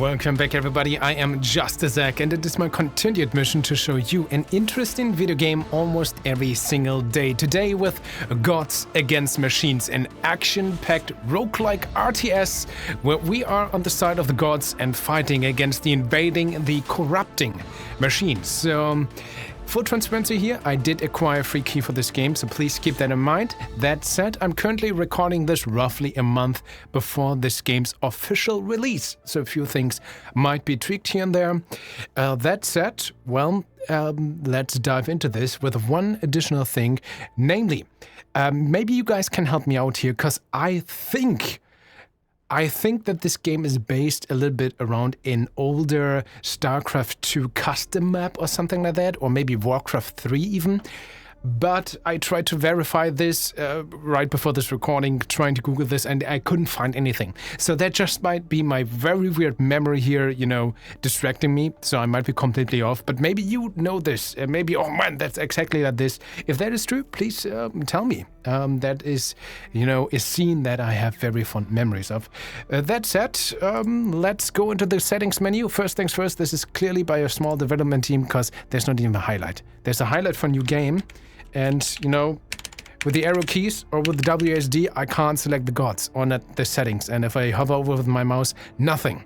Welcome back everybody, I am JustDaZack and it is my continued mission to show you an interesting video game almost every single day. Today with Gods Against Machines, an action-packed roguelike RTS where we are on the side of the gods and fighting against the invading, corrupting machines. So, full transparency here, I did acquire a free key for this game, so please keep that in mind. That said, I'm currently recording this roughly a month before this game's official release, so a few things might be tweaked here and there. That said, well, let's dive into this with one additional thing, namely, maybe you guys can help me out here, because I think that this game is based a little bit around an older StarCraft 2 custom map or something like that, or maybe Warcraft 3 even. But I tried to verify this right before this recording, trying to Google this, and I couldn't find anything. So that just might be my very weird memory here, you know, distracting me. So I might be completely off, but maybe you know this. Maybe, oh man, that's exactly like this. If that is true, please tell me. That is, you know, a scene that I have very fond memories of. That said, let's go into the settings menu. First things first, this is clearly by a small development team because there's not even a highlight. There's a highlight for new game. And, you know, with the arrow keys or with the WASD, I can't select the gods or not the settings. And if I hover over with my mouse, nothing.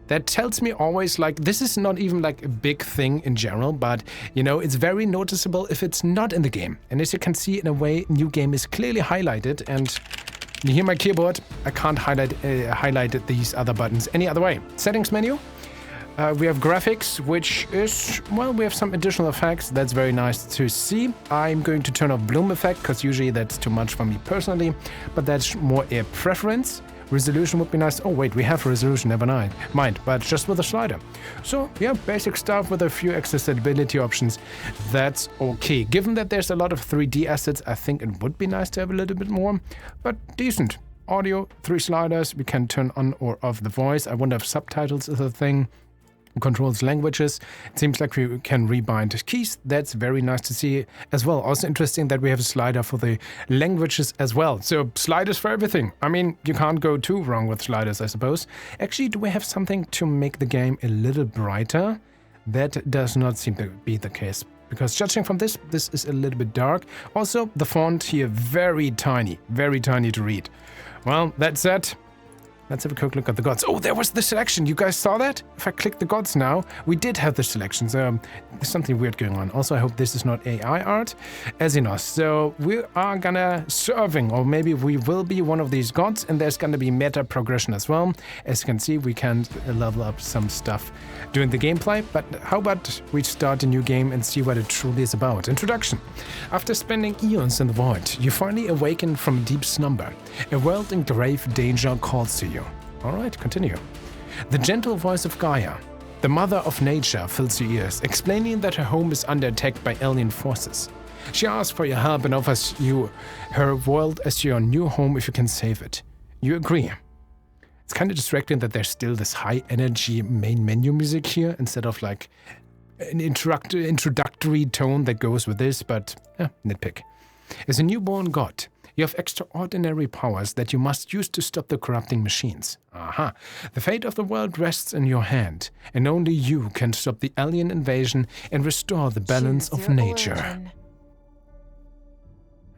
That tells me always, like, this is not even like a big thing in general, but, you know, it's very noticeable if it's not in the game. And as you can see, in a way, new game is clearly highlighted. And you hear my keyboard, I can't highlight these other buttons any other way. Settings menu. We have graphics, which is, well, we have some additional effects. That's very nice to see. I'm going to turn off bloom effect, because usually that's too much for me personally, but that's more a preference. Resolution would be nice. Oh wait, we have resolution, never mind, but just with a slider. So yeah, basic stuff with a few accessibility options. That's okay. Given that there's a lot of 3D assets, I think it would be nice to have a little bit more, but decent. Audio, 3 sliders. We can turn on or off the voice. I wonder if subtitles is a thing. Controls languages. It seems like we can rebind keys. That's very nice to see as well. Also interesting that we have a slider for the languages as well. So sliders for everything. I mean, you can't go too wrong with sliders, I suppose. Actually, do we have something to make the game a little brighter? That does not seem to be the case, because judging from this is a little bit dark. Also, the font here very tiny to read. Well, that said, let's have a quick look at the gods. Oh, there was the selection. You guys saw that? If I click the gods now, we did have the selection. So there's something weird going on. Also, I hope this is not AI art. Xenos. So we are gonna serving, or maybe we will be one of these gods, and there's gonna be meta progression as well. As you can see, we can level up some stuff during the gameplay. But how about we start a new game and see what it truly is about? Introduction. After spending eons in the void, you finally awaken from a deep slumber. A world in grave danger calls to you. Alright, continue. The gentle voice of Gaia, the mother of nature, fills your ears, explaining that her home is under attack by alien forces. She asks for your help and offers you her world as your new home if you can save it. You agree. It's kind of distracting that there's still this high-energy main menu music here, instead of like an introductory tone that goes with this, but nitpick. As a newborn god, you have extraordinary powers that you must use to stop the corrupting machines. Aha. The fate of the world rests in your hand, and only you can stop the alien invasion and restore the balance of nature.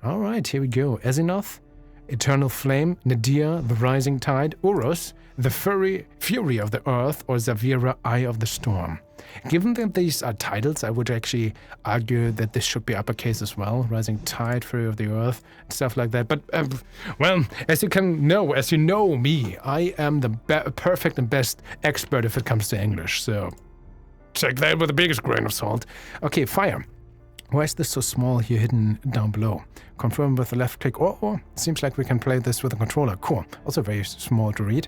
Alright, here we go. Azinoth, Eternal Flame, Nadir, the Rising Tide, Urus, the Fury of the Earth, or Zavira, Eye of the Storm. Given that these are titles, I would actually argue that this should be uppercase as well. Rising Tide, Fury of the Earth, stuff like that. But, well, as you know me, I am the perfect and best expert if it comes to English. So, check that with the biggest grain of salt. Okay, fire. Why is this so small here hidden down below? Confirm with the left click. Oh, seems like we can play this with a controller. Cool. Also very small to read.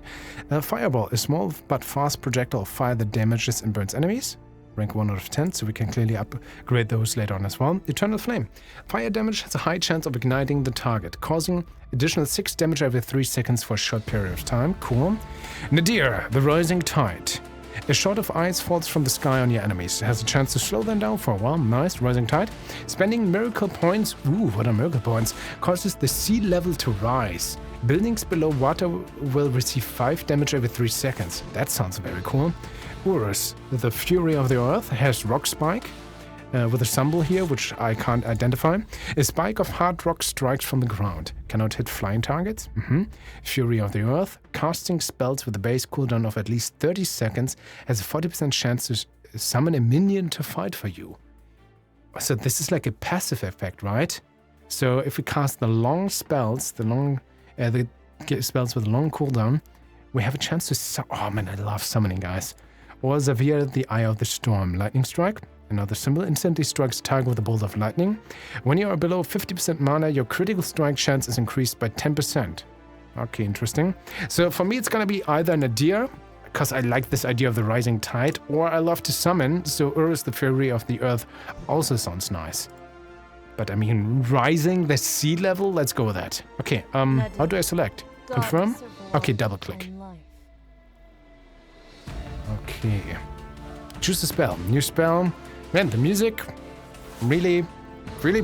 Fireball, a small but fast projectile of fire that damages and burns enemies. Rank 1 out of 10, so we can clearly upgrade those later on as well. Eternal Flame. Fire damage has a high chance of igniting the target, causing additional 6 damage every 3 seconds for a short period of time. Cool. Nadir, the Rising Tide. A shot of ice falls from the sky on your enemies. It has a chance to slow them down for a while. Nice. Rising tide. Spending miracle points. Ooh, what are miracle points? Causes the sea level to rise. Buildings below water will receive 5 damage every 3 seconds. That sounds very cool. Urus, the Fury of the Earth, has rock spike. With a symbol here, which I can't identify. A spike of hard rock strikes from the ground. Cannot hit flying targets. Fury of the Earth. Casting spells with a base cooldown of at least 30 seconds has a 40% chance to summon a minion to fight for you. So this is like a passive effect, right? So if we cast the long spells, the spells with a long cooldown, we have a chance to oh man, I love summoning, guys. Or Xavier, the Eye of the Storm. Lightning Strike. Another symbol instantly strikes target with a bolt of lightning. When you are below 50% mana, your critical strike chance is increased by 10%. Okay, interesting. So for me, it's gonna be either an Nadir, because I like this idea of the rising tide, or I love to summon, so Urus, the Fury of the Earth, also sounds nice. But I mean, rising the sea level, let's go with that. Okay, how do I select? Confirm? Okay, double click. Okay. Choose a spell. New spell. Man, the music, really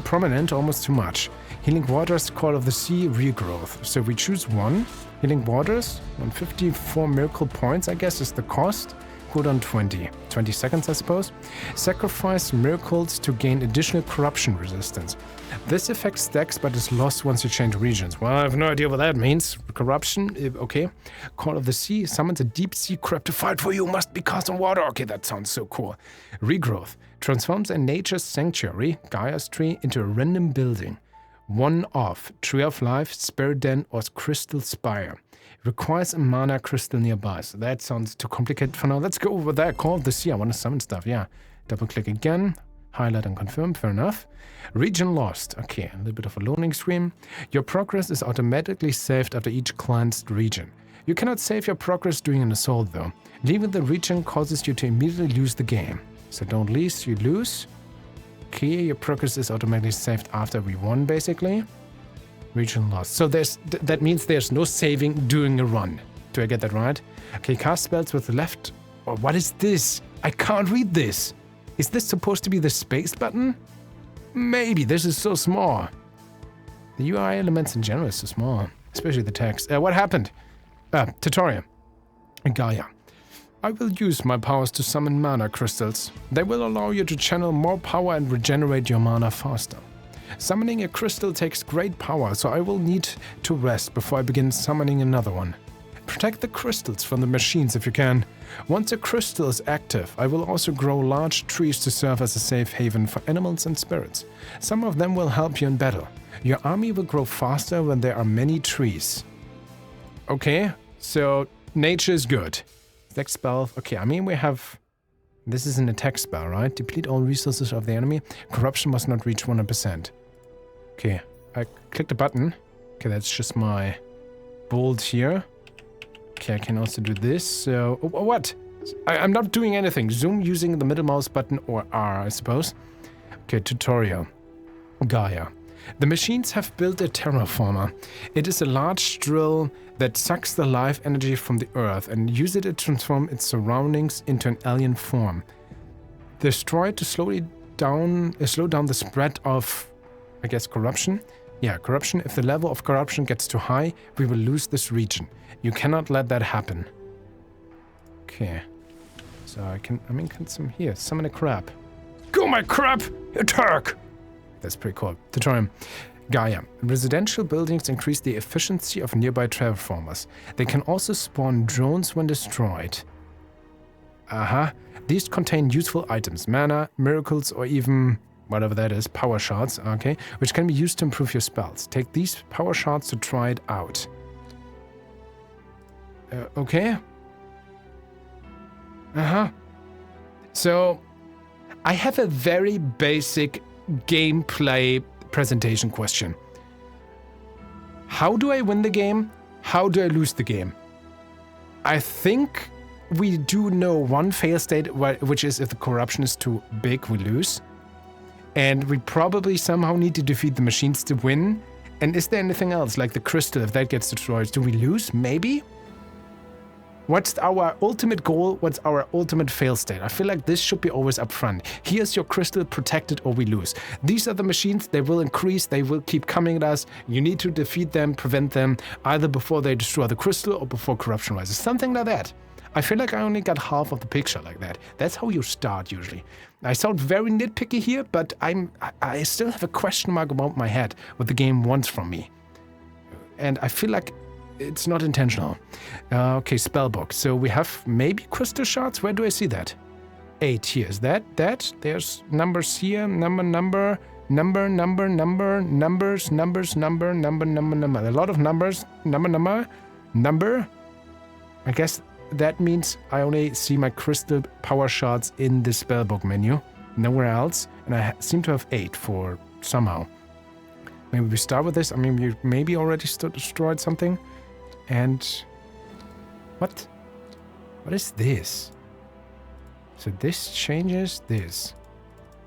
prominent, almost too much. Healing Waters, Call of the Sea, Regrowth. So we choose one. Healing Waters, 154 miracle points, I guess, is the cost. Cooldown 20 seconds, I suppose. Sacrifice miracles to gain additional corruption resistance. This effect stacks but is lost once you change regions. Well, I have no idea what that means. Corruption, okay. Call of the Sea, summons a deep sea crab to fight for you, must be cast in water. Okay, that sounds so cool. Regrowth, transforms a nature's sanctuary, Gaia's tree, into a random building. One off, Tree of Life, Spirit Den, or Crystal Spire. Requires a mana crystal nearby. So that sounds too complicated for now. Let's go over there. Call of the Sea. I want to summon stuff. Yeah. Double click again. Highlight and confirm. Fair enough. Region lost. Okay. A little bit of a loading screen. Your progress is automatically saved after each cleansed region. You cannot save your progress during an assault though. Leaving the region causes you to immediately lose the game. So don't lose, you lose. Okay. Your progress is automatically saved after we won basically. Region lost. So that means there's no saving during a run. Do I get that right? Okay, cast spells with the left. Oh, what is this? I can't read this. Is this supposed to be the space button? Maybe. This is so small. The UI elements in general is so small. Especially the text. What happened? Tutorial. Gaia. I will use my powers to summon mana crystals. They will allow you to channel more power and regenerate your mana faster. Summoning a crystal takes great power, so I will need to rest before I begin summoning another one. Protect the crystals from the machines if you can. Once a crystal is active, I will also grow large trees to serve as a safe haven for animals and spirits. Some of them will help you in battle. Your army will grow faster when there are many trees. Okay, so nature is good. Next spell. Okay, I mean we have... This is an attack spell, right? Deplete all resources of the enemy. Corruption must not reach 100%. Okay, I clicked a button. Okay, that's just my bolt here. Okay, I can also do this. So, what? I'm not doing anything. Zoom using the middle mouse button or R, I suppose. Okay, tutorial. Gaia. The machines have built a terraformer. It is a large drill that sucks the life energy from the earth and uses it to transform its surroundings into an alien form. Destroy to slow down the spread of, I guess, corruption. Yeah, corruption. If the level of corruption gets too high, we will lose this region. You cannot let that happen. Okay. So can summon a crab. Go, my crab! Attack! That's pretty cool. Tutorial. Gaia. Residential buildings increase the efficiency of nearby terraformers. They can also spawn drones when destroyed. These contain useful items, mana, miracles, or even whatever that is, power shards, okay, which can be used to improve your spells. Take these power shards to try it out. Okay. So, I have a very basic gameplay presentation question. How do I win the game? How do I lose the game? I think we do know one fail state, which is if the corruption is too big, we lose. And we probably somehow need to defeat the machines to win. And is there anything else, like the crystal, if that gets destroyed, do we lose? Maybe? What's our ultimate goal? What's our ultimate fail state? I feel like this should be always up front. Here's your crystal, protect it or we lose. These are the machines, they will increase, they will keep coming at us. You need to defeat them, prevent them, either before they destroy the crystal or before corruption rises. Something like that. I feel like I only got half of the picture like that. That's how you start usually. I sound very nitpicky here, but I still have a question mark about my head, what the game wants from me. And I feel like it's not intentional. Okay, spellbook. So we have maybe crystal shards. Where do I see that? 8 here. Is that? There's numbers here. Number. A lot of numbers. Number. I guess that means I only see my crystal power shards in the spellbook menu. Nowhere else. And I seem to have 8 for somehow. Maybe we start with this. I mean, you maybe already destroyed something. And what is this? So this changes this.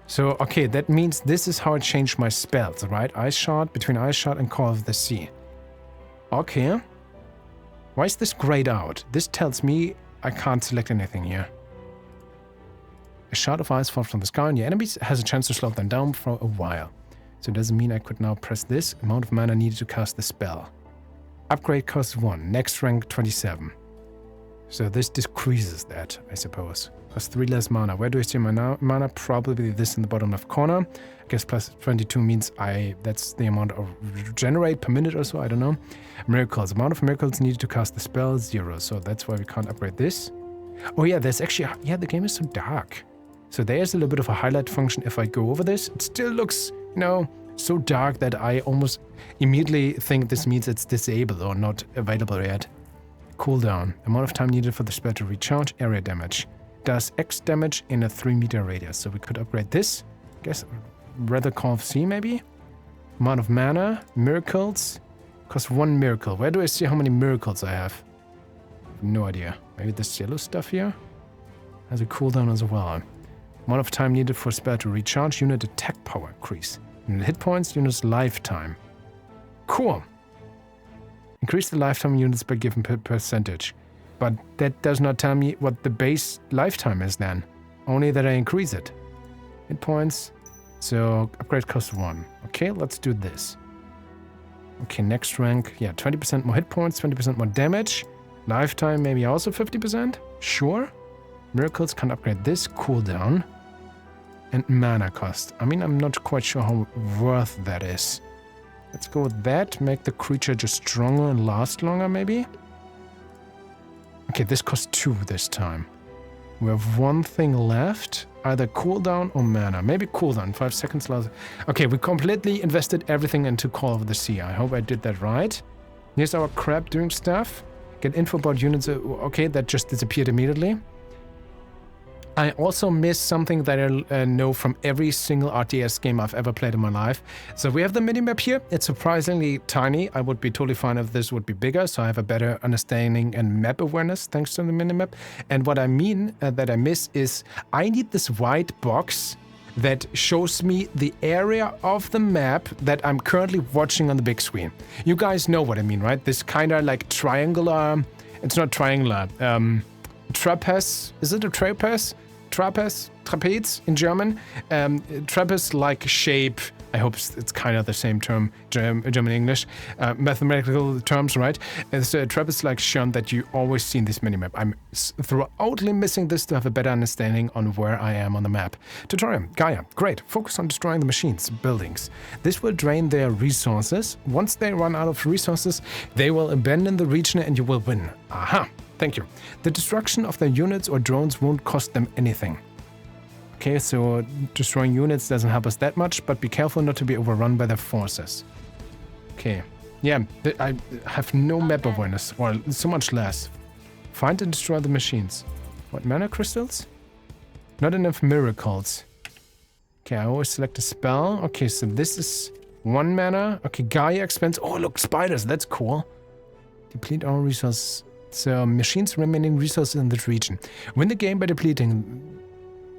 So, okay, that means this is how I change my spells, right? Ice Shard, between Ice Shard and Call of the Sea. Okay. Why is this grayed out? This tells me I can't select anything here. A shard of ice falls from the sky and your enemy has a chance to slow them down for a while. So it doesn't mean I could now press this. Amount of mana needed to cast the spell. Upgrade costs 1. Next rank 27. So this decreases that, I suppose. Plus 3 less mana. Where do I see my mana? Probably this in the bottom left corner. I guess plus 22 means that's the amount of regenerate per minute or so. I don't know. Miracles. Amount of miracles needed to cast the spell 0. So that's why we can't upgrade this. Oh yeah, there's actually... Yeah, the game is so dark. So there's a little bit of a highlight function. If I go over this, it still looks, you know, so dark that I almost immediately think this means it's disabled or not available yet. Cooldown. Amount of time needed for the spell to recharge. Area damage. Does X damage in a 3-meter radius. So we could upgrade this. I guess rather Call of Sea maybe. Amount of mana. Miracles. Costs 1 miracle. Where do I see how many miracles I have? No idea. Maybe this yellow stuff here has a cooldown as well. Amount of time needed for spell to recharge. Unit attack power increase. Unit hit points. Unit's lifetime. Cool. Increase the lifetime units by given percentage. But that does not tell me what the base lifetime is then. Only that I increase it. Hit points. So upgrade costs 1. Okay, let's do this. Okay, next rank. Yeah, 20% more hit points, 20% more damage. Lifetime maybe also 50%. Sure. Miracles can upgrade this. Cooldown. And mana cost. I mean, I'm not quite sure how worth that is. Let's go with that. Make the creature just stronger and last longer, maybe? Okay, this costs 2 this time. We have 1 thing left. Either cooldown or mana. Maybe cooldown. 5 seconds left. Okay, we completely invested everything into Call of the Sea. I hope I did that right. Here's our crab doing stuff. Get info about units. Okay, that just disappeared immediately. I also missed something that I know from every single RTS game I've ever played in my life. So we have the minimap here. It's surprisingly tiny. I would be totally fine if this would be bigger, so I have a better understanding and map awareness thanks to the minimap. And what I mean that I miss is I need this white box that shows me the area of the map that I'm currently watching on the big screen. You guys know what I mean, right? This kind of like triangular... It's not triangular. Trapeze. Is it a trapeze? Trapeze in German. Trapeze-like shape. I hope it's kind of the same term, German English. Mathematical terms, right? It's a trapeze-like shape that you always see in this minimap. I'm throughoutly missing this to have a better understanding on where I am on the map. Tutorial. Gaia. Great. Focus on destroying the machines, buildings. This will drain their resources. Once they run out of resources, they will abandon the region and you will win. Aha. Thank you. The destruction of their units or drones won't cost them anything. Okay, so destroying units doesn't help us that much, but be careful not to be overrun by their forces. Okay. Yeah, I have no map awareness, or so much less. Find and destroy the machines. What, mana crystals? Not enough miracles. Okay, I always select a spell. Okay, so this is 1 mana. Okay, Gaia expands. Oh, look, spiders. That's cool. Deplete all resources. So, machines remaining resources in this region. Win the game by depleting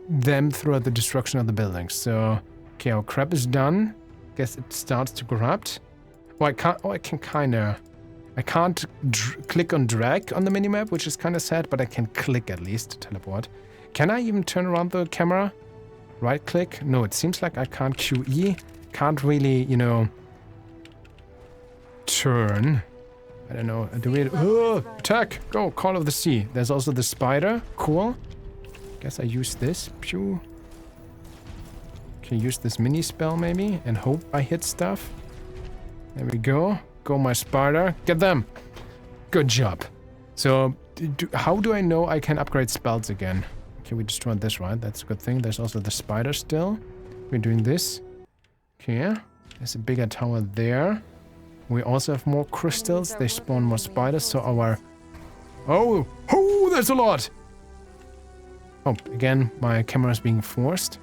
them throughout the destruction of the buildings. So, okay, our crab is done. Guess it starts to corrupt. Oh, I can kind of I can't click on drag on the minimap, which is kind of sad, but I can click at least to teleport. Can I even turn around the camera? Right click? No, it seems like I can't QE. Can't really, you know, turn. I don't know. Do we... Oh, attack! Go! Call of the Sea. There's also the spider. Cool. Guess I use this. Pew. Can use this mini spell maybe and hope I hit stuff. There we go. Go my spider. Get them! Good job. So, how do I know I can upgrade spells again? Okay, we destroyed this, right? That's a good thing. There's also the spider still. We're doing this. Okay. There's a bigger tower there. We also have more crystals. They spawn more spiders, so our... Oh! Oh, there's a lot! Oh, again, my camera is being forced.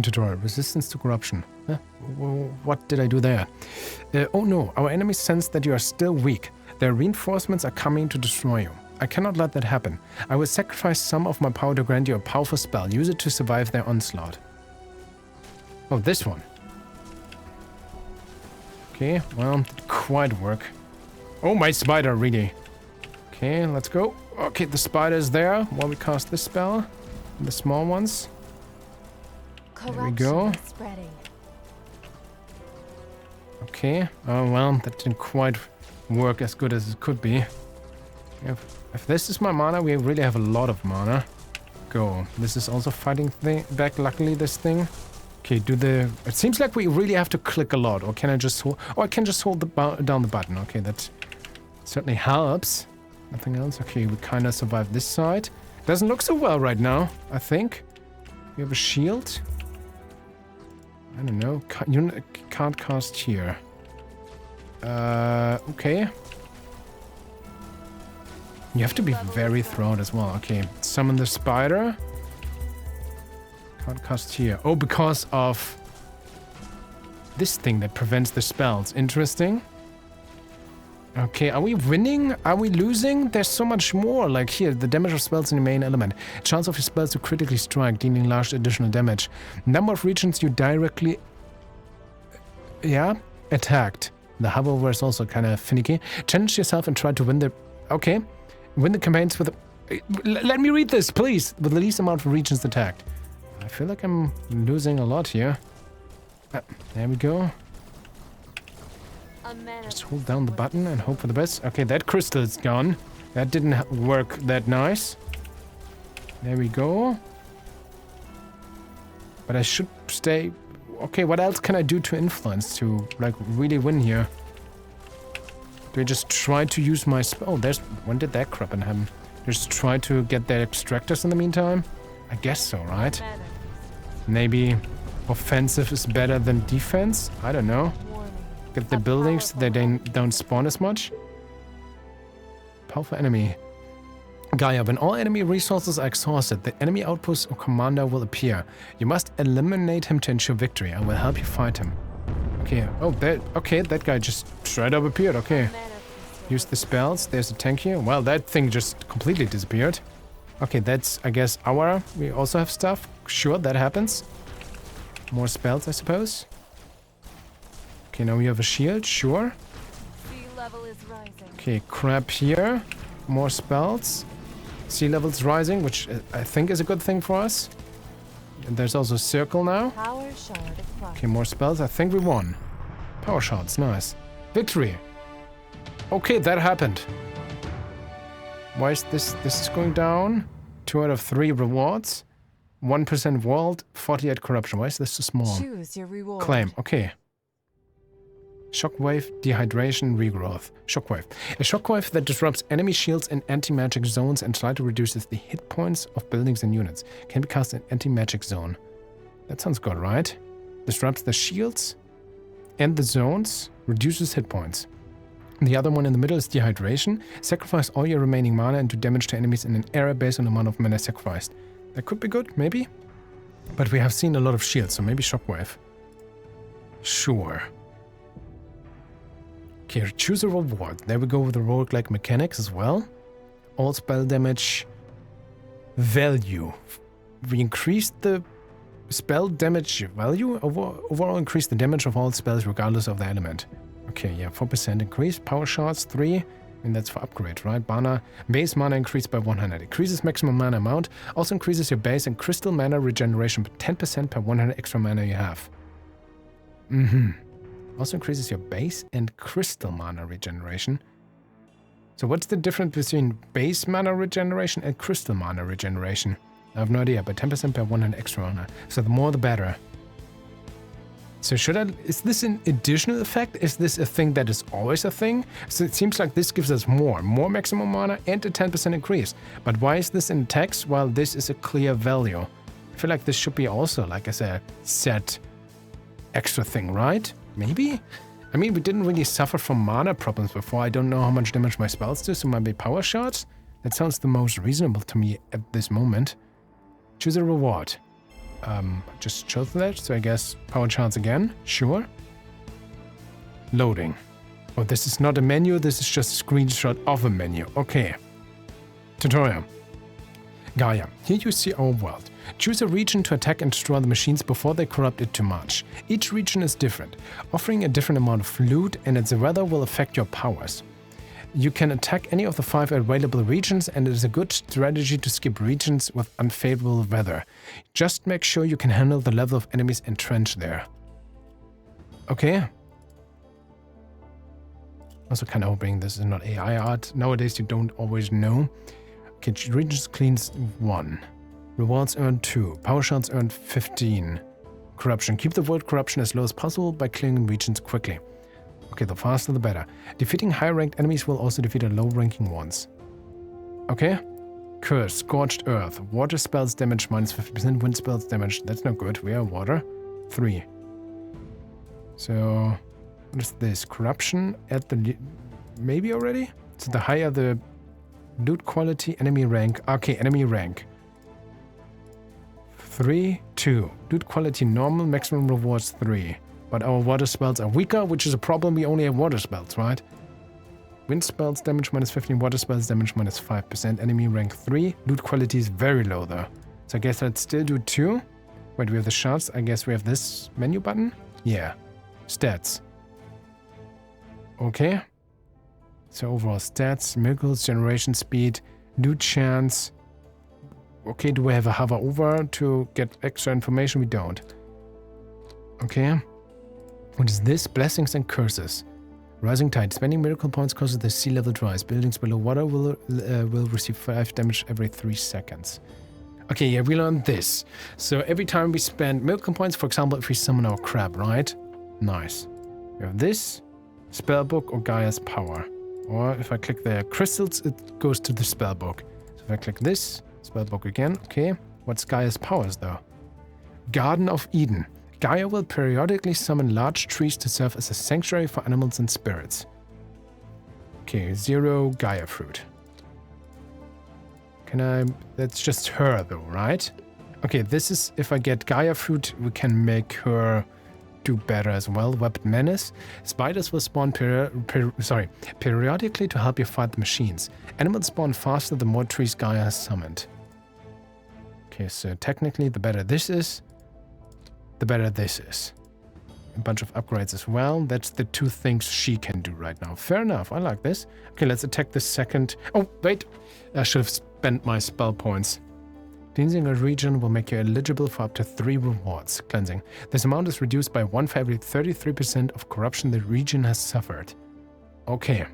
Tutorial. Resistance to corruption. Huh? What did I do there? Oh no, our enemies sense that you are still weak. Their reinforcements are coming to destroy you. I cannot let that happen. I will sacrifice some of my power to grant you a powerful spell. Use it to survive their onslaught. Oh, this one. Okay, well, didn't quite work. Oh, my spider, really. Okay, let's go. Okay, the spider is there while we cast this spell. The small ones. There we go. Okay. Oh, well, that didn't quite work as good as it could be. If this is my mana, we really have a lot of mana. Go. This is also fighting back, luckily, this thing. Okay, do the... It seems like we really have to click a lot. Or can I just hold... Oh, I can just hold down the button. Okay, that certainly helps. Nothing else. Okay, we kind of survived this side. Doesn't look so well right now, I think. We have a shield. I don't know. You can't cast here. Okay. You have to be very thrown as well. Okay, summon the spider. Can't cast here. Oh, because of this thing that prevents the spells. Interesting. Okay, are we winning? Are we losing? There's so much more. Like here, the damage of spells in the main element. Chance of your spells to critically strike, dealing large additional damage. Number of regions you directly... Yeah, attacked. The hover is also kind of finicky. Challenge yourself and try to win the... Okay. Win the campaigns with... Let me read this, please. With the least amount of regions attacked. I feel like I'm losing a lot here. There we go. Just hold down the button and hope for the best. Okay, that crystal is gone. That didn't work that nice. There we go. But I should stay... Okay, what else can I do to influence to, like, really win here? Do I just try to use my spell? Oh, there's... When did that crap happen? Just try to get their extractors in the meantime? I guess so, right? Maybe offensive is better than defense? I don't know. Get the buildings so they don't spawn as much. Powerful enemy. Gaia, when all enemy resources are exhausted, the enemy outpost or commander will appear. You must eliminate him to ensure victory. I will help you fight him. Okay, oh, that guy just straight up appeared, okay. Use the spells, there's a tank here. Well, that thing just completely disappeared. Okay, that's, I guess, our... We also have stuff. Sure, that happens. More spells, I suppose. Okay, now we have a shield, sure. Sea level is rising. Okay, crap here. More spells. Sea level's rising, which I think is a good thing for us. And there's also a circle now. Power shard acquired. Okay, more spells. I think we won. Power shots, nice. Victory. Okay, that happened. Why is this? This is going down. 2 out of 3 rewards. 1% world, 48 corruption. Why is this so small? Choose your reward. Claim. Okay. Shockwave, dehydration, regrowth. Shockwave. A shockwave that disrupts enemy shields and anti-magic zones and slightly reduces the hit points of buildings and units. Can be cast in anti-magic zone. That sounds good, right? Disrupts the shields and the zones, reduces hit points. The other one in the middle is dehydration. Sacrifice all your remaining mana and do damage to enemies in an area based on the amount of mana sacrificed. That could be good, maybe? But we have seen a lot of shields, so maybe shockwave. Sure. Okay, choose a reward. There we go with the roguelike mechanics as well. All spell damage value. We increased the spell damage value. Overall increase the damage of all spells regardless of the element. Okay, yeah, 4% increase. Power shots, 3. And that's for upgrade, right? Base mana increased by 100. Increases maximum mana amount. Also increases your base and crystal mana regeneration by 10% per 100 extra mana you have. Also increases your base and crystal mana regeneration. So what's the difference between base mana regeneration and crystal mana regeneration? I have no idea, but 10% per 100 extra mana. So the more the better. So is this an additional effect? Is this a thing that is always a thing? So it seems like this gives us more maximum mana and a 10% increase. But why is this in text while this is a clear value? I feel like this should be also like as a set extra thing, right? Maybe? I mean, we didn't really suffer from mana problems before. I don't know how much damage my spells do, so maybe power shots? That sounds the most reasonable to me at this moment. Choose a reward. Just chose that, so I guess power chance again. Sure. Loading. Oh, this is not a menu, this is just a screenshot of a menu. Okay. Tutorial. Gaia. Here you see our world. Choose a region to attack and destroy the machines before they corrupt it too much. Each region is different, offering a different amount of loot, and its weather will affect your powers. You can attack any of the 5 available regions, and it is a good strategy to skip regions with unfavorable weather. Just make sure you can handle the level of enemies entrenched there. Okay. Also kind of hoping this is not AI art. Nowadays you don't always know. Okay, regions cleans 1. Rewards earned 2. Power shots earned 15. Corruption. Keep the word corruption as low as possible by clearing regions quickly. Okay, the faster the better. Defeating high-ranked enemies will also defeat low-ranking ones. Okay. Curse, Scorched Earth. Water spells damage minus 50%. Wind spells damage. That's not good. We are water. 3. So, what is this? Corruption at the... Maybe already? So the higher the loot quality, enemy rank. Okay, enemy rank. 3, 2. Loot quality normal, maximum rewards 3. But our water spells are weaker, which is a problem. We only have water spells, right? Wind spells damage minus 15, water spells damage minus 5%. Enemy rank 3. Loot quality is very low though. So I guess I'd still do 2. Wait, we have the shots. I guess we have this menu button? Yeah. Stats. Okay. So overall stats, miracles, generation speed, loot chance. Okay, do we have a hover over to get extra information? We don't. Okay. What is this? Blessings and curses. Rising tide. Spending miracle points causes the sea level to rise. Buildings below water will receive 5 damage every 3 seconds. Okay, yeah, we learned this. So every time we spend miracle points, for example, if we summon our crab, right? Nice. We have this, spellbook or Gaia's power. Or if I click the crystals, it goes to the spellbook. So if I click this, spellbook again, okay. What's Gaia's powers though? Garden of Eden. Gaia will periodically summon large trees to serve as a sanctuary for animals and spirits. Okay, 0 Gaia fruit. Can I... That's just her though, right? Okay, this is... If I get Gaia fruit, we can make her do better as well. Weapon menace. Spiders will spawn periodically to help you fight the machines. Animals spawn faster the more trees Gaia has summoned. Okay, so technically the better this is, the better this is. A bunch of upgrades as well. That's the 2 things she can do right now. Fair enough. I like this. Okay, let's attack the second... Oh, wait. I should have spent my spell points. Cleansing a region will make you eligible for up to 3 rewards. Cleansing. This amount is reduced by 1 for every 33% of corruption the region has suffered. Okay.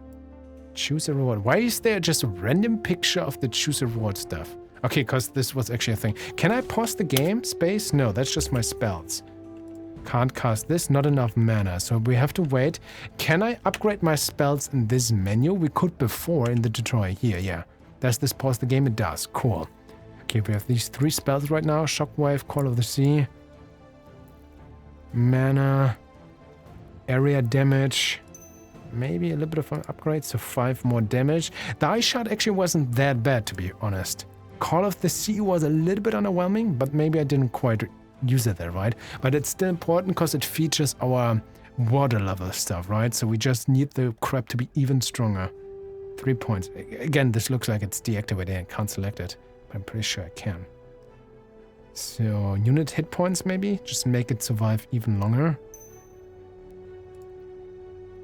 Choose a reward. Why is there just a random picture of the choose a reward stuff? Okay, because this was actually a thing. Can I pause the game? Space? No, that's just my spells. Can't cast this, not enough mana, so we have to wait. Can I upgrade my spells in this menu? We could before in the tutorial here, yeah. Does this pause the game? It does. Cool. Okay, we have these 3 spells right now. Shockwave, Call of the Sea. Mana. Area damage. Maybe a little bit of an upgrade, so 5 more damage. The eye shot actually wasn't that bad, to be honest. Call of the Sea was a little bit underwhelming, but maybe I didn't quite use it there, right? But it's still important because it features our water level stuff, right? So we just need the crab to be even stronger. 3 points. Again, this looks like it's deactivated. I can't select it, but I'm pretty sure I can. So unit hit points maybe? Just make it survive even longer.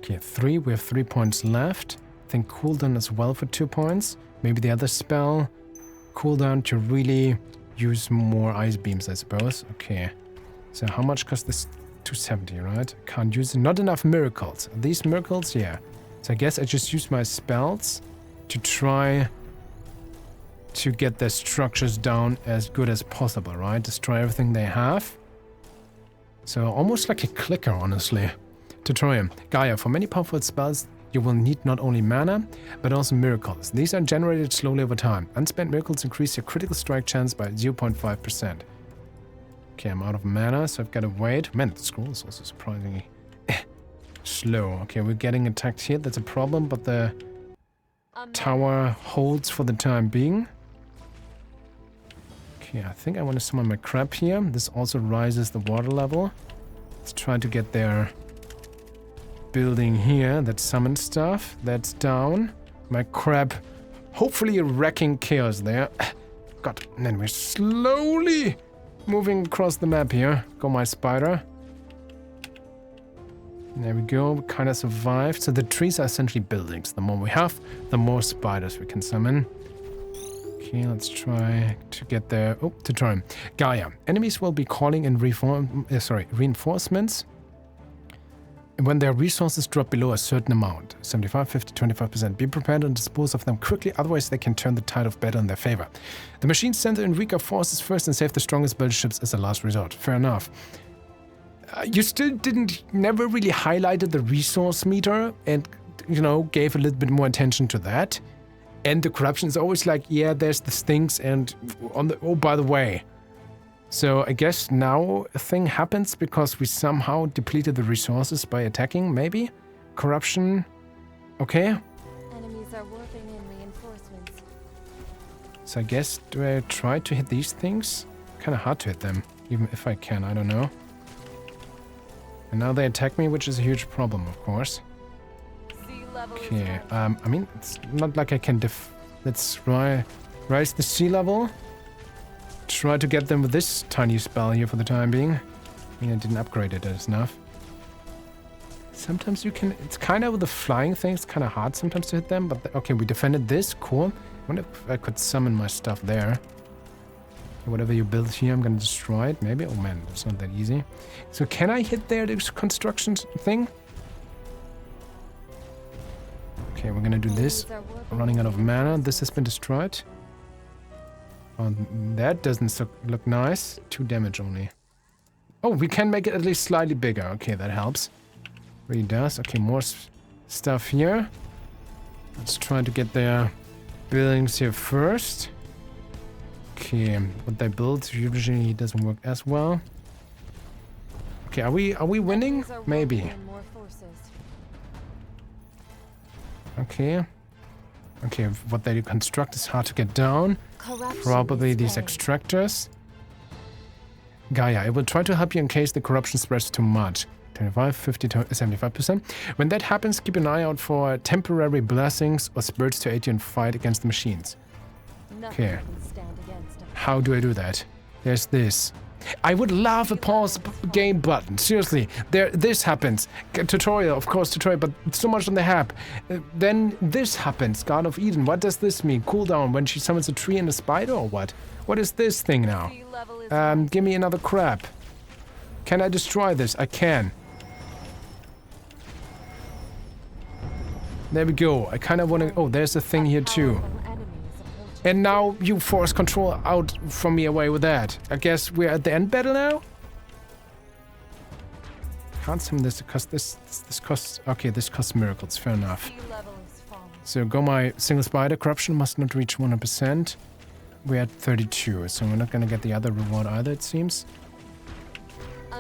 Okay, 3. We have 3 points left. I think cooldown as well for 2 points. Maybe the other spell. Cooldown to really use more ice beams, I suppose. Okay. So how much costs this? 270, right? Can't use it. Not enough miracles. These miracles, yeah. So I guess I just use my spells to try to get their structures down as good as possible, right? Destroy everything they have. So almost like a clicker, honestly. Tutorial. Gaia, for many powerful spells, you will need not only mana, but also miracles. These are generated slowly over time. Unspent miracles increase your critical strike chance by 0.5%. Okay, I'm out of mana, so I've got to wait. Man, the scroll is also surprisingly slow. Okay, we're getting attacked here. That's a problem, but the tower holds for the time being. Okay, I think I want to summon my crab here. This also rises the water level. Let's try to get their building here that summons stuff. That's down. My crab hopefully wrecking chaos there. God, and then we're slowly moving across the map here. Go my spider. There we go. Kind of survived. So the trees are essentially buildings. The more we have, the more spiders we can summon. Okay, let's try to get there. Oh, to try. Gaia. Enemies will be calling in reinforcements when their resources drop below a certain amount. 75, 50, 25%. Be prepared to dispose of them quickly, otherwise they can turn the tide of battle in their favor. The machines send in weaker forces first and save the strongest battleships as a last resort. Fair enough. You still never really highlighted the resource meter and, you know, gave a little bit more attention to that. And the corruption is always like, yeah, there's the things and oh, by the way. So I guess now a thing happens because we somehow depleted the resources by attacking, maybe? Corruption. Okay. Enemies are warping in reinforcements. So I guess, do I try to hit these things? Kind of hard to hit them, even if I can, I don't know. And now they attack me, which is a huge problem, of course. Okay, I mean, it's not like I can let's rise the sea level. Try to get them with this tiny spell here for the time being. I mean, I didn't upgrade it as enough. Sometimes you can... It's kind of with the flying thing, it's kind of hard sometimes to hit them, but... Okay, we defended this, cool. I wonder if I could summon my stuff there. Whatever you build here, I'm gonna destroy it, maybe? Oh man, it's not that easy. So can I hit there, this construction thing? Okay, we're gonna do this. I'm running out of mana. This has been destroyed. Oh, that doesn't look nice. 2 damage only. Oh, we can make it at least slightly bigger. Okay, that helps. Really does. Okay, more stuff here. Let's try to get their buildings here first. Okay, what they build usually doesn't work as well. Okay, are we winning? Maybe. Okay. Okay, what they construct is hard to get down. Probably these extractors. Gaia, I will try to help you in case the corruption spreads too much. 25, 50, 75%. When that happens, keep an eye out for temporary blessings or spirits to aid you in fight against the machines. Okay. How do I do that? There's this. I would love a pause game button. Seriously, this happens. Tutorial, of course, tutorial, but so much on the app. Then this happens. God of Eden. What does this mean? Cooldown when she summons a tree and a spider, or what? What is this thing now? Give me another crab. Can I destroy this? I can. There we go. I kind of want to... Oh, there's a thing here too. And now you force control out from me away with that. I guess we're at the end battle now? Can't summon this because this costs... Okay, this costs miracles. Fair enough. So go my single spider. Corruption must not reach 100%. We're at 32, so we're not going to get the other reward either, it seems.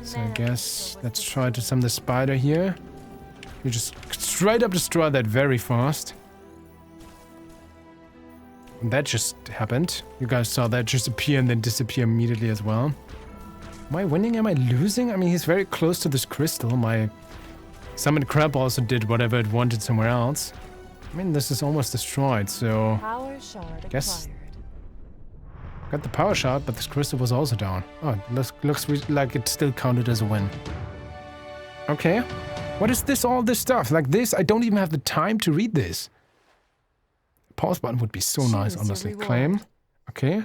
So I guess let's try to summon the spider here. You just straight up destroy that very fast. That just happened. You guys saw that just appear and then disappear immediately as well. Am I winning? Am I losing? I mean, he's very close to this crystal. My summoned crab also did whatever it wanted somewhere else. I mean, this is almost destroyed, so... Power shard guess... Got the power shard, but this crystal was also down. Oh, it looks like it still counted as a win. Okay. What is this, all this stuff? Like this, I don't even have the time to read this. Pause button would be so nice, honestly. Claim. Okay.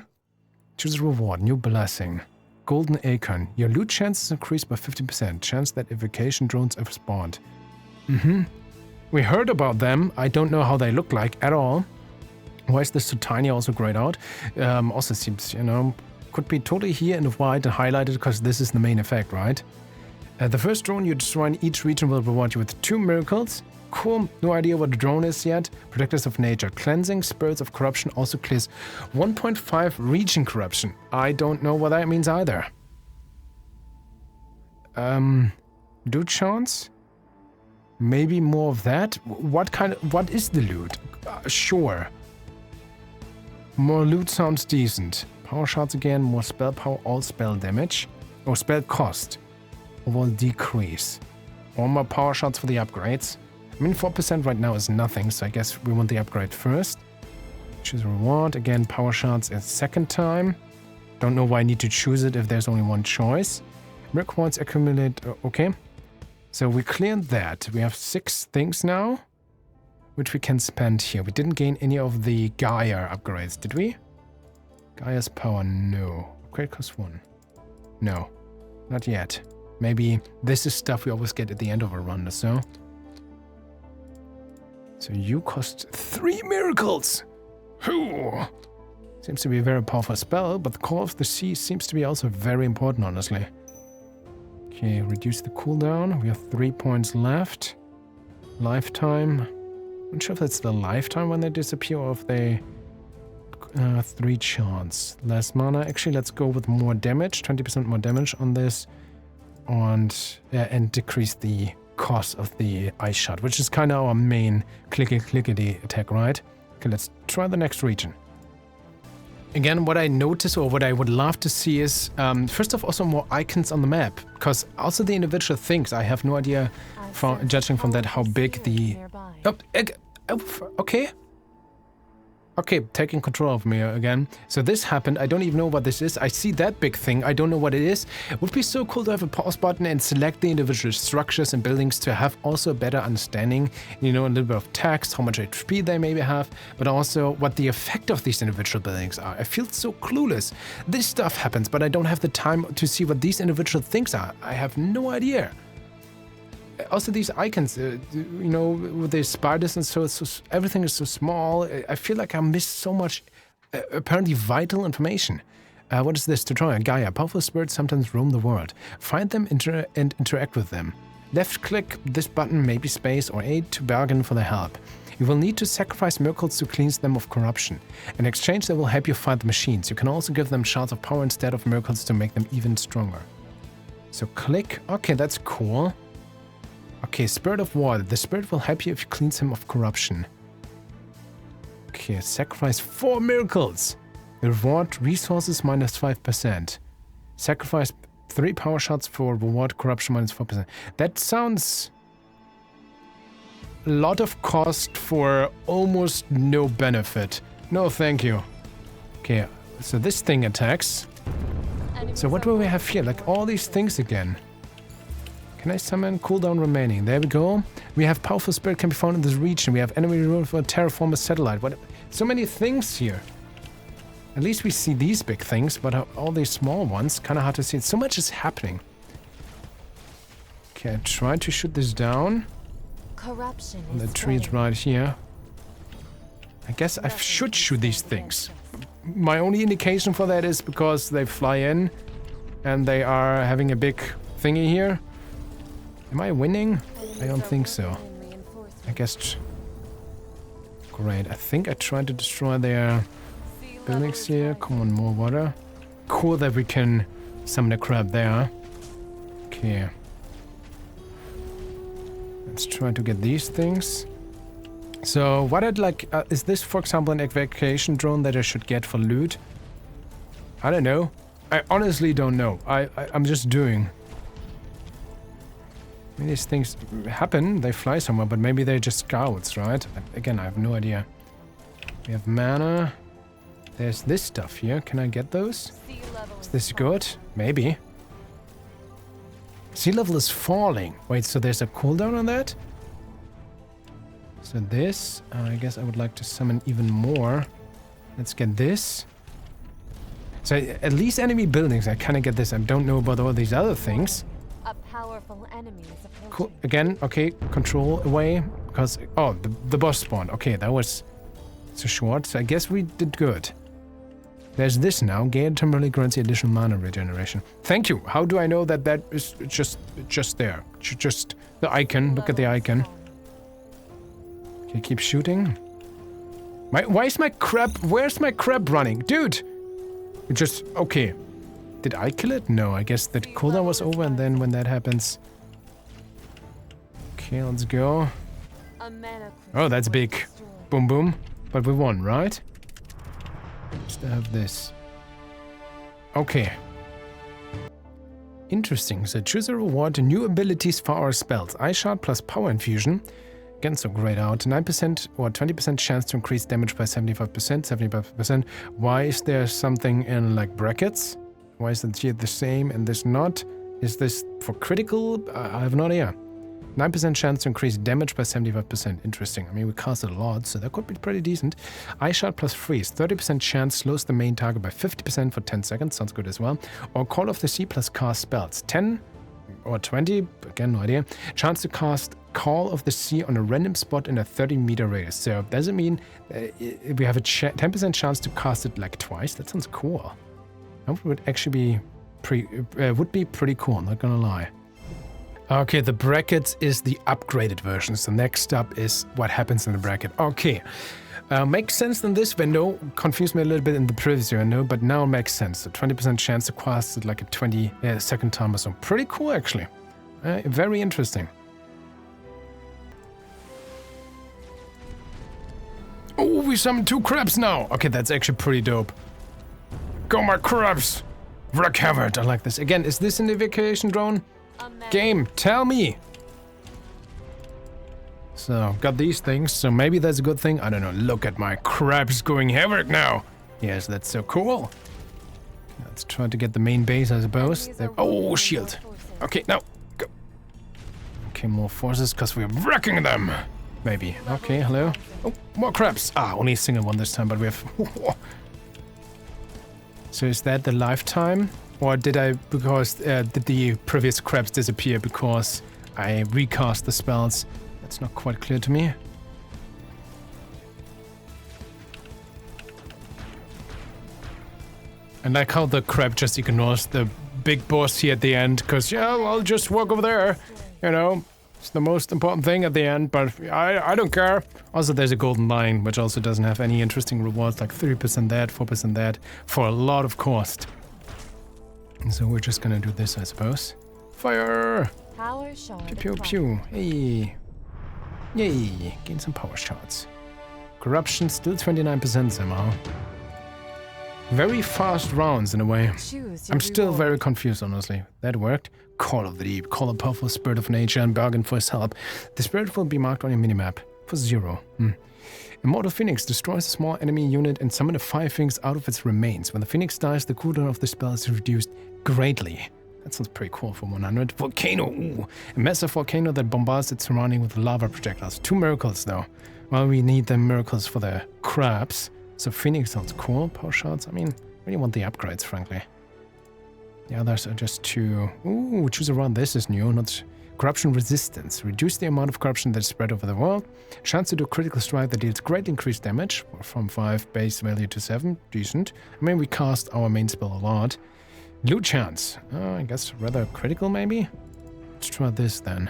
Choose a reward. New blessing. Golden acorn. Your loot chances increased by 50%. Chance that evocation drones ever spawned. We heard about them. I don't know how they look like at all. Why is this so tiny? Also grayed out. Also seems, you know, could be totally here in white and highlighted because this is the main effect, right? The first drone you destroy in each region will reward you with 2 miracles. Cool. No idea what the drone is yet. Protectors of nature. Cleansing spirits of corruption also clears 1.5 region corruption. I don't know what that means either. Loot chance? Maybe more of that? What is the loot? Sure. More loot sounds decent. Power shots again, more spell power, all spell damage. Or spell cost. Overall decrease. Or more power shots for the upgrades. I mean, 4% right now is nothing, so I guess we want the upgrade first. Choose reward. Again, power shots a second time. Don't know why I need to choose it if there's only one choice. Rewards accumulate. Okay. So we cleared that. We have 6 things now, which we can spend here. We didn't gain any of the Gaia upgrades, did we? Gaia's power, no. Upgrade cost 1. No, not yet. Maybe this is stuff we always get at the end of a run or so. So you cost 3 miracles! Whew. Seems to be a very powerful spell, but the Call of the Sea seems to be also very important, honestly. Okay, reduce the cooldown. We have 3 points left. Lifetime. I'm not sure if that's the lifetime when they disappear or if they... 3 chance. Less mana. Actually, let's go with more damage. 20% more damage on this. And decrease the cost of the ice shot, which is kind of our main clickety attack, right? Okay, let's try the next region. Again, what I notice or what I would love to see is, first off, also more icons on the map, because also the individual things, I have no idea, judging from that, how big the... Okay. Okay, taking control of me again. So this happened. I don't even know what this is. I see that big thing. I don't know what it is. It would be so cool to have a pause button and select the individual structures and buildings to have also a better understanding, you know, a little bit of text, how much HP they maybe have, but also what the effect of these individual buildings are. I feel so clueless. This stuff happens, but I don't have the time to see what these individual things are. I have no idea. Also, these icons, you know, with the spiders and so everything is so small. I feel like I missed so much apparently vital information. What is this tutorial? Gaia, powerful spirits sometimes roam the world. Find them and interact with them. Left click this button, maybe space or A to bargain for their help. You will need to sacrifice miracles to cleanse them of corruption. In exchange, they will help you fight the machines. You can also give them shards of power instead of miracles to make them even stronger. So click. Okay, that's cool. Okay, Spirit of War. The spirit will help you if you cleanse him of corruption. Okay, sacrifice 4 miracles. Reward resources minus 5%. Sacrifice 3 power shots for reward corruption minus 4%. That sounds... a lot of cost for almost no benefit. No, thank you. Okay, so this thing attacks. So what do we have here? Like all these things again. Can I summon cooldown remaining? There we go. We have powerful spirit can be found in this region. We have enemy rule for terraform a satellite. What? So many things here. At least we see these big things, but all these small ones, kind of hard to see. So much is happening. Okay, try to shoot this down. Corruption The tree's right here. I guess I should shoot these things. My only indication for that is because they fly in and they are having a big thingy here. Am I winning? I don't think so. I guess... Great. I think I tried to destroy their buildings here. Come on, more water. Cool that we can summon a crab there. Okay. Let's try to get these things. So what I'd like... is this, for example, an evacuation drone that I should get for loot? I don't know. I honestly don't know. I'm just doing... Maybe these things happen, they fly somewhere, but maybe they're just scouts, right? Again, I have no idea. We have mana. There's this stuff here. Can I get those? Is this good? Maybe. Sea level is falling. Wait, so there's a cooldown on that? So this, I guess I would like to summon even more. Let's get this. So at least enemy buildings, I kind of get this. I don't know about all these other things. A powerful enemy is approaching. Cool. Again, okay, control away. Because, oh, the boss spawned. Okay, that was so short. So I guess we did good. There's this now. Gain temporarily grants the additional mana regeneration. Thank you. How do I know that that is just there? Just the icon. Look at the icon. Okay, keep shooting. Why is my crab? Where's my crab running? Dude! It just... Okay. Did I kill it? No, I guess that cooldown was over and then when that happens... Okay, let's go. Oh, that's big. Boom, boom. But we won, right? Still have this. Okay. Interesting. So choose a reward to new abilities for our spells. Eye Shard plus Power Infusion. Again, so great out. 9% or 20% chance to increase damage by 75%. 75%. Why is there something in like brackets? Why is it here the same and this not? Is this for critical? I have no idea. 9% chance to increase damage by 75%. Interesting. I mean, we cast it a lot, so that could be pretty decent. Eye Shard plus Freeze. 30% chance slows the main target by 50% for 10 seconds. Sounds good as well. Or Call of the Sea plus cast spells. 10 or 20, again, no idea. Chance to cast Call of the Sea on a random spot in a 30-meter radius. So does it mean we have a 10% chance to cast it like twice? That sounds cool. That would actually be pretty cool, not gonna lie. Okay, the brackets is the upgraded version. So next up is what happens in the bracket. Okay, makes sense in this window. Confused me a little bit in the previous window, but now it makes sense. So 20% chance to cast it like a 20-second time or so. Pretty cool, actually. Very interesting. Oh, we summoned 2 crabs now. Okay, that's actually pretty dope. Go, my crabs! Wreck havoc. I like this. Again, is this an evacuation drone? Game, tell me! So, got these things, so maybe that's a good thing. I don't know. Look at my crabs going havoc now. Yes, that's so cool. Let's try to get the main base, I suppose. Oh, shield. Okay, now, go. Okay, more forces, because we're wrecking them. Maybe. Okay, hello. Oh, more crabs. Ah, only a single one this time, but we have... So is that the lifetime? Or did did the previous crabs disappear because I recast the spells? That's not quite clear to me. And like how the crab just ignores the big boss here at the end, because, yeah, I'll just walk over there, you know. It's the most important thing at the end, but I don't care. Also, there's a golden line, which also doesn't have any interesting rewards, like 3% that, 4% that, for a lot of cost. So we're just gonna do this, I suppose. Fire! Power shard. Pew pew pew. Hey. Yay. Gain some power shards. Corruption still 29% somehow. Very fast rounds in a way. I'm still very confused, honestly. That worked. Call of the Deep. Call a powerful spirit of nature and bargain for his help. The spirit will be marked on your minimap for 0. Immortal Phoenix destroys a small enemy unit and summon a fire phoenix out of its remains. When the phoenix dies, the cooldown of the spell is reduced greatly. That sounds pretty cool for 100. Volcano. Ooh. A massive volcano that bombards its surrounding with lava projectiles. 2 miracles though. Well, we need the miracles for the crabs. So Phoenix sounds cool. Power shots. I mean, I really want the upgrades, frankly. The others are just too... Ooh, choose around. This is new. Not corruption resistance. Reduce the amount of corruption that is spread over the world. Chance to do critical strike that deals greatly increased damage. From 5 base value to 7. Decent. I mean, we cast our main spell a lot. Loot chance. I guess rather critical, maybe? Let's try this then.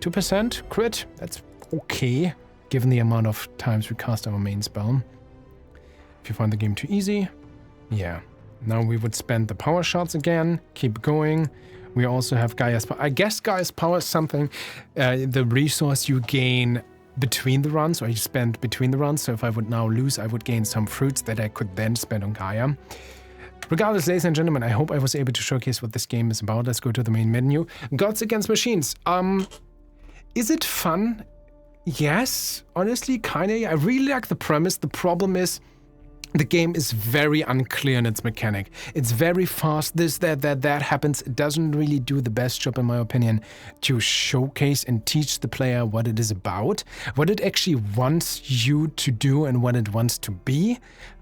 2% crit. That's okay, given the amount of times we cast our main spell. If you find the game too easy, yeah. Now we would spend the power shots again, keep going. We also have Gaia's Power. I guess Gaia's Power is something, the resource you gain between the runs, or you spend between the runs. So if I would now lose, I would gain some fruits that I could then spend on Gaia. Regardless, ladies and gentlemen, I hope I was able to showcase what this game is about. Let's go to the main menu. Gods Against Machines. Is it fun? Yes, honestly, kinda. I really like the premise. The problem is, the game is very unclear in its mechanic. It's very fast, this, that happens. It doesn't really do the best job, in my opinion, to showcase and teach the player what it is about, what it actually wants you to do and what it wants to be.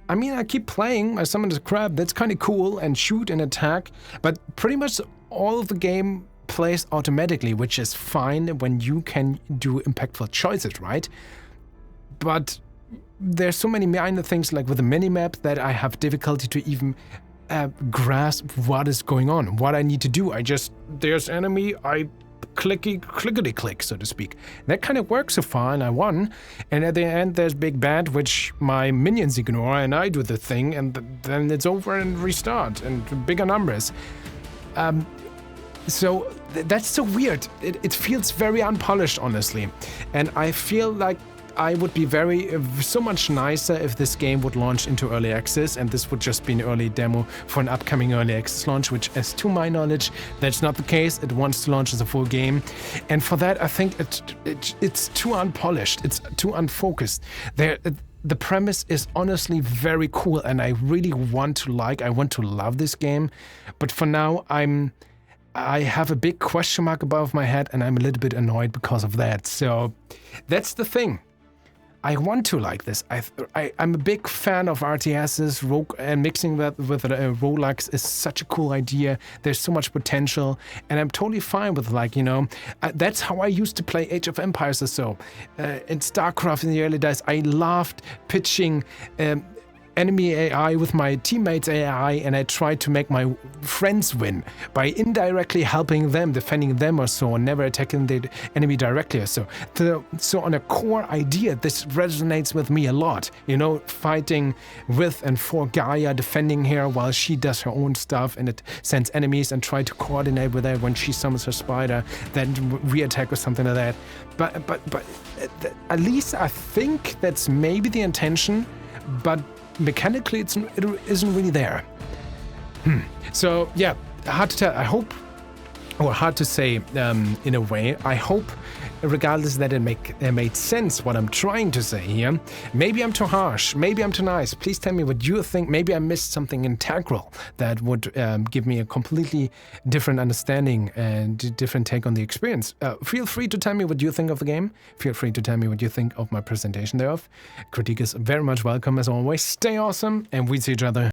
I mean, I keep playing, I summon the crab, that's kind of cool, and shoot and attack, but pretty much all of the game plays automatically, which is fine when you can do impactful choices, right? But there's so many minor things like with the minimap that I have difficulty to even grasp what is going on, what I need to do. There's enemy, I clickety click, so to speak. That kind of works so far, and I won. And at the end, there's Big Bad, which my minions ignore, and I do the thing, and then it's over and restart, and bigger numbers. So that's so weird. It feels very unpolished, honestly. And I feel like I would be so much nicer if this game would launch into early access, and this would just be an early demo for an upcoming early access launch, which, as to my knowledge, that's not the case. It wants to launch as a full game, and for that, I think it's too unpolished. It's too unfocused. The premise is honestly very cool, and I really want to love this game, but for now, I have a big question mark above my head, and I'm a little bit annoyed because of that. So that's the thing. I want to like this. I'm a big fan of RTSs, and mixing that with roguelikes is such a cool idea. There's so much potential, and I'm totally fine with, like, you know, that's how I used to play Age of Empires or so. In StarCraft in the early days, I loved pitching enemy AI with my teammates AI, and I tried to make my friends win by indirectly helping them, defending them or so, and never attacking the enemy directly or so. So on a core idea, this resonates with me a lot. You know, fighting with and for Gaia, defending her while she does her own stuff, and it sends enemies, and try to coordinate with her when she summons her spider, then re-attack or something like that. But at least I think that's maybe the intention, but mechanically it isn't really there. So yeah, hard to tell. I hope, or hard to say in a way. I hope, regardless, that it made sense what I'm trying to say here. Maybe I'm too harsh, maybe I'm too nice. Please tell me what you think. Maybe I missed something integral that would give me a completely different understanding and different take on the experience. Feel free to tell me what you think of the game. Feel free to tell me what you think of my presentation thereof. Critique is very much welcome, as always. Stay awesome, and we see each other